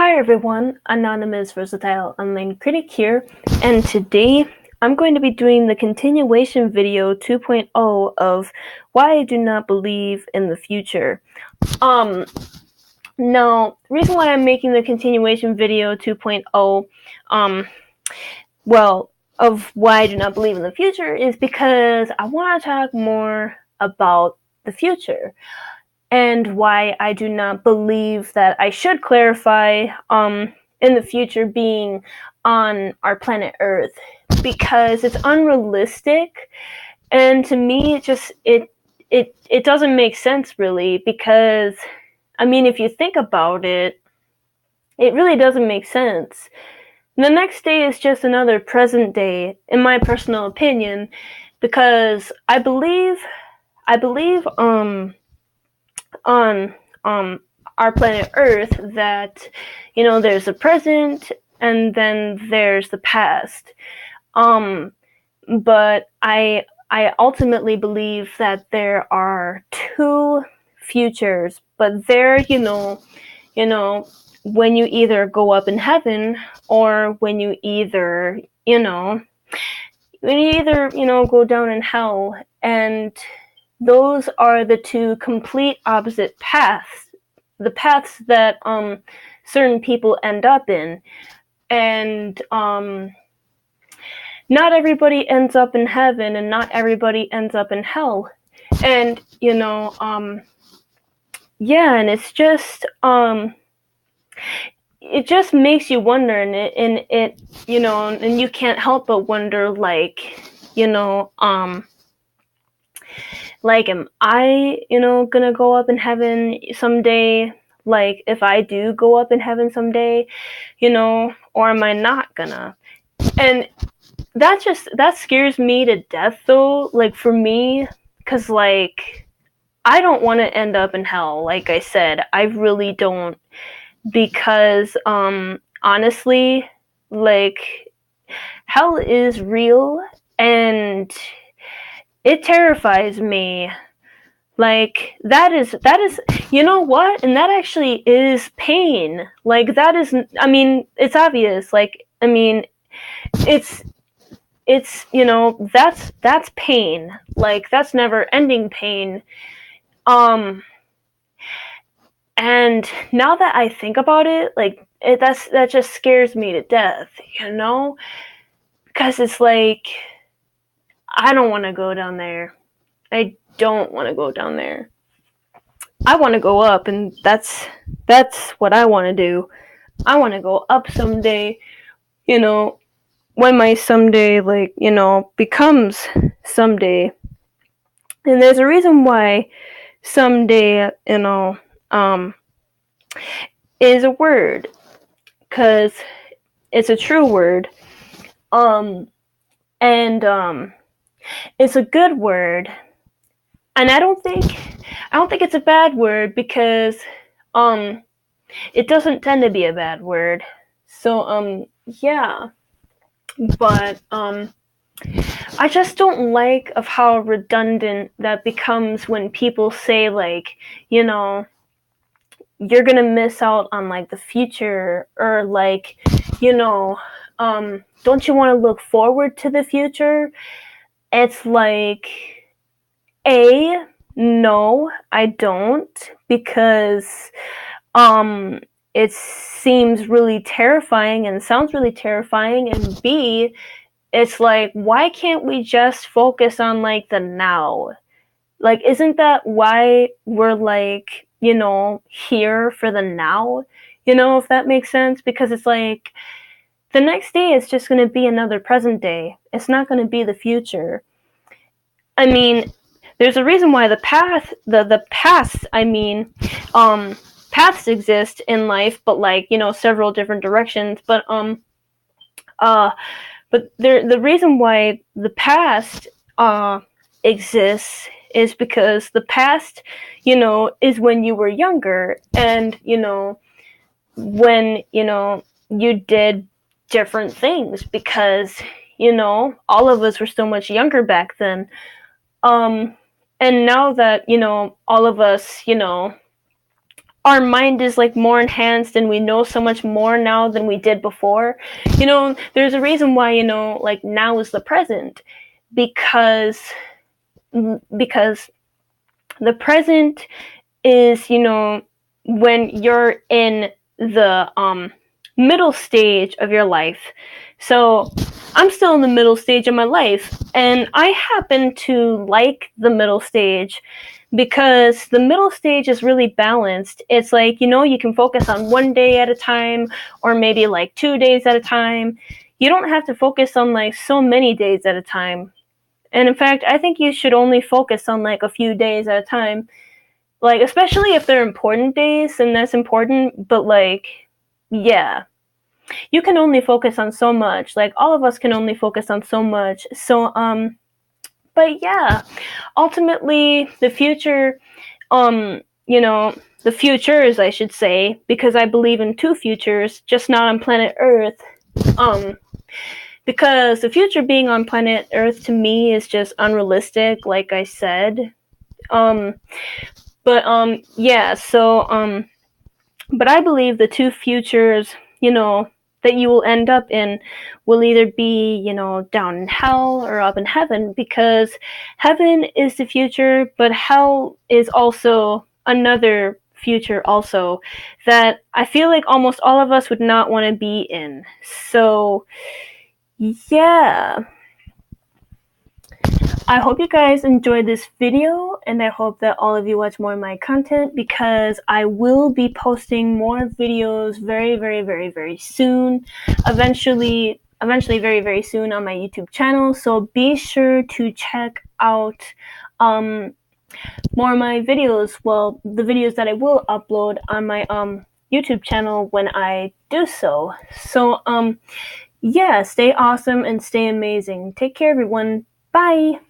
Hi everyone, Anonymous Versatile Online Critic here, and today I'm going to be doing the continuation video 2.0 of why I do not believe in the future. Now, the reason why I'm making the continuation video 2.0, of why I do not believe in the future is because I want to talk more about the future and why I do not believe that I should clarify in the future being on our planet Earth, because it's unrealistic, and to me it doesn't make sense really, because I mean, if you think about it, it really doesn't make sense. The next day is just another present day, in my personal opinion, because I believe on our planet Earth that, there's the present and then there's the past. But I ultimately believe that there are two futures, but they're, when you either go up in heaven, or when you either, go down in hell. And those are the two complete opposite paths, the paths that certain people end up in. And not everybody ends up in heaven, and not everybody ends up in hell. And and it's just it just makes you wonder, and it and you can't help but wonder, like, am I, gonna go up in heaven someday? Like, if I do go up in heaven someday, or am I not gonna? And that scares me to death, though, like, for me, because, like, I don't want to end up in hell. Like I said, I really don't, because honestly, like, hell is real, and it terrifies me. Like, that is, you know what? And that actually is pain. Like, that is, I mean, it's obvious. Like, I mean, it's, that's pain. Like, that's never ending pain. And now that I think about it, like, that just scares me to death, because it's like, I don't want to go down there. I don't want to go down there. I want to go up, and that's what I want to do. I want to go up someday, when my someday, like, becomes someday. And there's a reason why someday, is a word, because it's a true word. And it's a good word. And I don't think it's a bad word, because it doesn't tend to be a bad word. So yeah. But I just don't like of how redundant that becomes when people say, like, you're gonna miss out on, like, the future, or, like, don't you want to look forward to the future? It's like, no, I don't, because it seems really terrifying and sounds really terrifying, and B, it's like, why can't we just focus on, like, the now? Like, isn't that why we're, like, here for the now? If that makes sense? Because it's like, the next day is just going to be another present day. It's not going to be the future. I mean, there's a reason why the paths, paths exist in life, but, like, several different directions. But the reason why the past exists is because the past, is when you were younger, and when you did different things, because all of us were so much younger back then. And now that all of us our mind is like more enhanced and we know so much more now than we did before. There's a reason why, like now is the present, because because the present is, when you're in the middle stage of your life. So I'm still in the middle stage of my life, and I happen to like the middle stage because the middle stage is really balanced. It's like, you can focus on one day at a time, or maybe like 2 days at a time. You don't have to focus on like so many days at a time. And in fact, I think you should only focus on like a few days at a time. Like, especially if they're important days, and that's important, but like, yeah. You can only focus on so much. Like, all of us can only focus on so much. So, but yeah, ultimately, the future, the futures, I should say, because I believe in two futures, just not on planet Earth. Because the future being on planet Earth to me is just unrealistic, like I said. Yeah, so but I believe the two futures, that you will end up in will either be, down in hell or up in heaven, because heaven is the future, but hell is also another future also that I feel like almost all of us would not want to be in. So, yeah. I hope you guys enjoyed this video, and I hope that all of you watch more of my content, because I will be posting more videos very, very, very, very soon. Eventually very, very soon on my YouTube channel. So be sure to check out more of my videos. Well, the videos that I will upload on my YouTube channel when I do so. So yeah, stay awesome and stay amazing. Take care, everyone. Bye.